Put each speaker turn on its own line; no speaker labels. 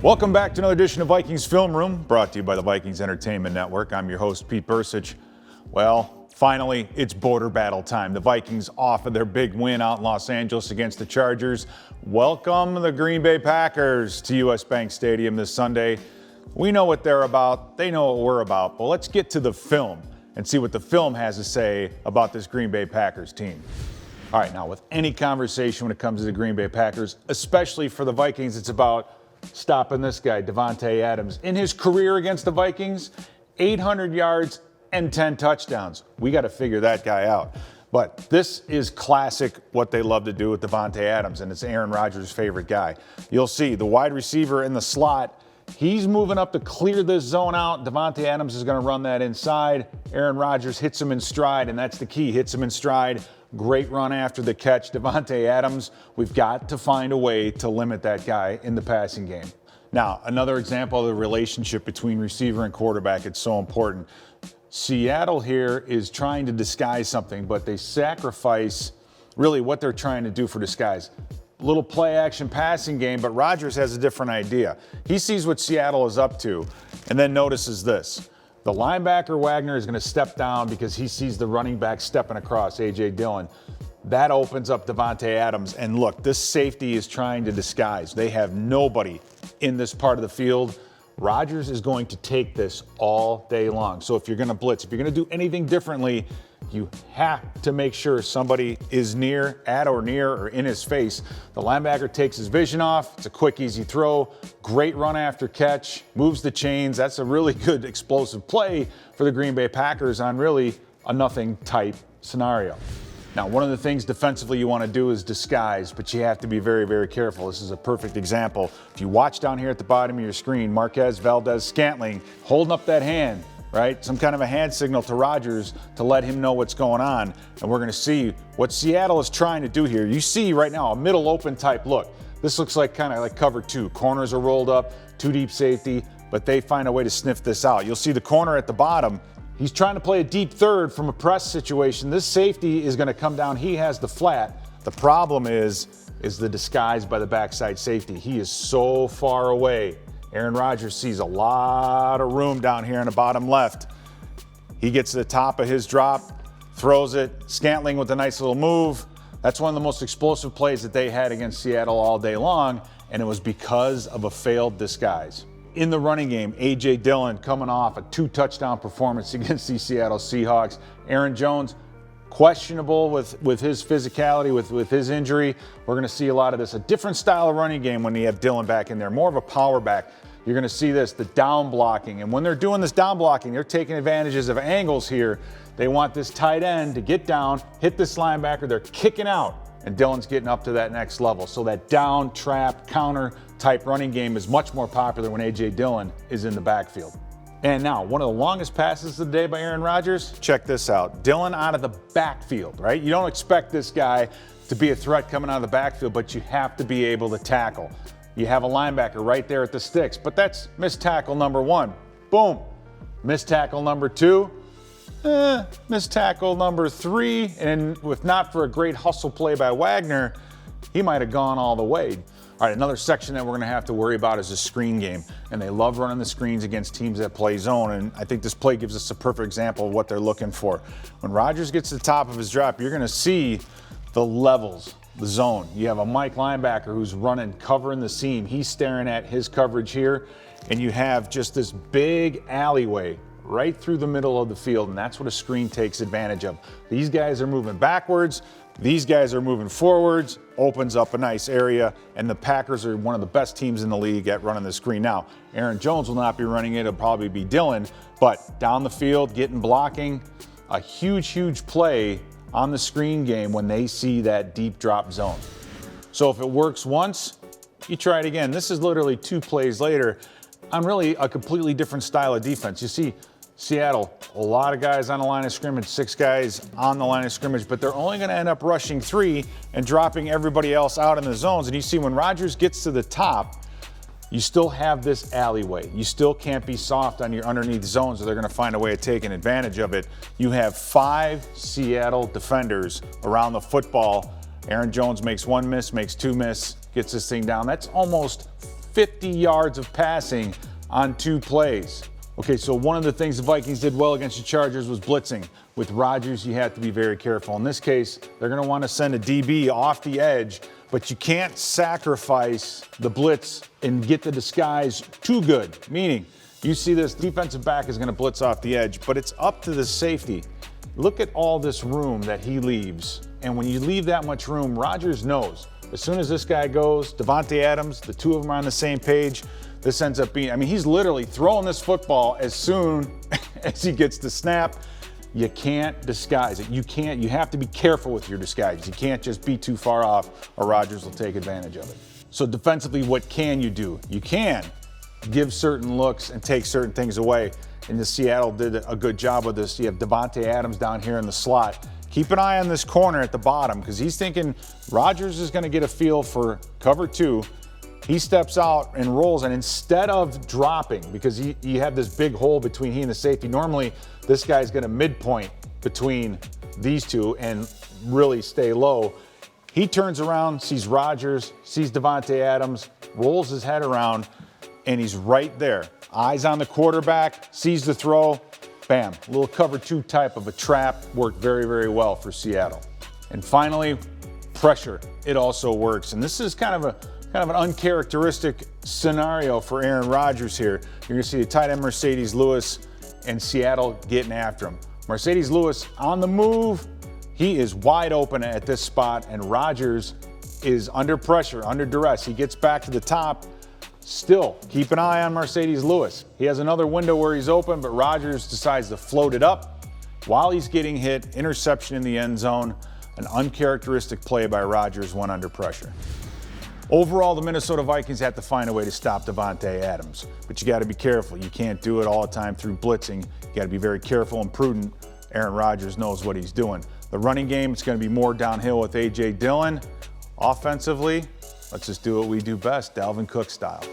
Welcome back to another edition of Vikings Film Room, brought to you by the Vikings Entertainment Network. I'm your host, Pete Bercich. Well, finally, it's border battle time. The Vikings off of their big win out in Los Angeles against the Chargers. Welcome the Green Bay Packers to US Bank Stadium this Sunday. We know what they're about. They know what we're about. But let's get to the film and see what the film has to say about this Green Bay Packers team. All right, now with any conversation when it comes to the Green Bay Packers, especially for the Vikings, it's about stopping this guy, Davante Adams. In his career against the Vikings, 800 yards and 10 touchdowns. We got to figure that guy out. But this is classic what they love to do with Davante Adams, and it's Aaron Rodgers' favorite guy. You'll see the wide receiver in the slot. He's moving up to clear this zone out. Davante Adams is going to run that inside. Aaron Rodgers hits him in stride, and that's the key. Hits him in stride. Great run after the catch. Davante Adams, we've got to find a way to limit that guy in the passing game. Now, another example of the relationship between receiver and quarterback, it's so important. Seattle here is trying to disguise something, but they sacrifice really what they're trying to do for disguise. Little play action passing game, but Rodgers has a different idea. He sees what Seattle is up to and then notices this. The linebacker Wagner is going to step down because he sees the running back stepping across, A.J. Dillon. That opens up Davante Adams. And look, this safety is trying to disguise. They have nobody in this part of the field. Rodgers is going to take this all day long. So if you're going to blitz, if you're going to do anything differently, you have to make sure somebody is at or near or in his face. The linebacker takes his vision off. It's a quick, easy throw. Great run after catch. Moves the chains. That's a really good explosive play for the Green Bay Packers on really a nothing type scenario. Now, one of the things defensively you want to do is disguise, but you have to be very, very careful. This is a perfect example. If you watch down here at the bottom of your screen, Marquez Valdes-Scantling holding up that hand, right? Some kind of a hand signal to Rodgers to let him know what's going on. And we're going to see what Seattle is trying to do here. You see right now a middle open type look. This looks like kind of like cover two. Corners are rolled up, two deep safety, but they find a way to sniff this out. You'll see the corner at the bottom. He's trying to play a deep third from a press situation. This safety is going to come down. He has the flat. The problem is the disguise by the backside safety. He is so far away. Aaron Rodgers sees a lot of room down here in the bottom left. He gets to the top of his drop, throws it. Scantling with a nice little move. That's one of the most explosive plays that they had against Seattle all day long, and it was because of a failed disguise. In the running game, A.J. Dillon coming off a 2-touchdown performance against the Seattle Seahawks. Aaron Jones, questionable with his physicality, with his injury. We're going to see a lot of this. A different style of running game when you have Dillon back in there, more of a power back. You're going to see this, the down blocking. And when they're doing this down blocking, they're taking advantages of angles here. They want this tight end to get down, hit this linebacker. They're kicking out, and Dillon's getting up to that next level. So that down, trap, counter type running game is much more popular when A.J. Dillon is in the backfield. And now, one of the longest passes of the day by Aaron Rodgers, check this out. Dillon out of the backfield, right? You don't expect this guy to be a threat coming out of the backfield, but you have to be able to tackle. You have a linebacker right there at the sticks, but that's missed tackle number one. Boom. Missed tackle number two. Missed tackle number three. And if not for a great hustle play by Wagner, he might have gone all the way. All right, another section that we're going to have to worry about is the screen game. And they love running the screens against teams that play zone. And I think this play gives us a perfect example of what they're looking for. When Rodgers gets to the top of his drop, you're going to see the levels, the zone. You have a Mike linebacker who's running, covering the seam. He's staring at his coverage here. And you have just this big alleyway right through the middle of the field. And that's what a screen takes advantage of. These guys are moving backwards. These guys are moving forwards, opens up a nice area, and the Packers are one of the best teams in the league at running the screen. Now, Aaron Jones will not be running it. It'll probably be Dillon, but down the field, getting blocking, a huge, huge play on the screen game when they see that deep drop zone. So if it works once, you try it again. This is literally 2 plays later on really a completely different style of defense. You see, Seattle, a lot of guys on the line of scrimmage, 6 guys on the line of scrimmage, but they're only going to end up rushing 3 and dropping everybody else out in the zones. And you see when Rodgers gets to the top, you still have this alleyway. You still can't be soft on your underneath zones, or they're going to find a way of taking advantage of it. You have 5 Seattle defenders around the football. Aaron Jones makes 1 miss, makes 2 miss, gets this thing down. That's almost 50 yards of passing on 2 plays. Okay, so one of the things the Vikings did well against the Chargers was blitzing. With Rodgers, you have to be very careful. In this case, they're going to want to send a DB off the edge, but you can't sacrifice the blitz and get the disguise too good. Meaning, you see this defensive back is going to blitz off the edge, but it's up to the safety. Look at all this room that he leaves. And when you leave that much room, Rodgers knows. As soon as this guy goes, Davante Adams, the two of them are on the same page. This ends up being, I mean, he's literally throwing this football as soon as he gets the snap. You can't disguise it. You have to be careful with your disguise. You can't just be too far off or Rodgers will take advantage of it. So defensively, what can you do? You can give certain looks and take certain things away. And the Seattle did a good job with this. You have Davante Adams down here in the slot. Keep an eye on this corner at the bottom because he's thinking Rodgers is going to get a feel for cover 2. He steps out and rolls, and instead of dropping, because you have this big hole between he and the safety, normally this guy's going to midpoint between these two and really stay low. He turns around, sees Rodgers, sees Davante Adams, rolls his head around, and he's right there. Eyes on the quarterback, sees the throw, bam. A little cover 2 type of a trap worked very, very well for Seattle. And finally, pressure. It also works. And this is kind of an uncharacteristic scenario for Aaron Rodgers here. You're going to see the tight end Mercedes Lewis and Seattle getting after him. Mercedes Lewis on the move. He is wide open at this spot, and Rodgers is under pressure, under duress. He gets back to the top. Still, keep an eye on Mercedes Lewis. He has another window where he's open, but Rodgers decides to float it up while he's getting hit. Interception in the end zone. An uncharacteristic play by Rodgers when under pressure. Overall, the Minnesota Vikings have to find a way to stop Davante Adams, but you got to be careful. You can't do it all the time through blitzing. You got to be very careful and prudent. Aaron Rodgers knows what he's doing. The running game, it's going to be more downhill with A.J. Dillon. Offensively, let's just do what we do best, Dalvin Cook style.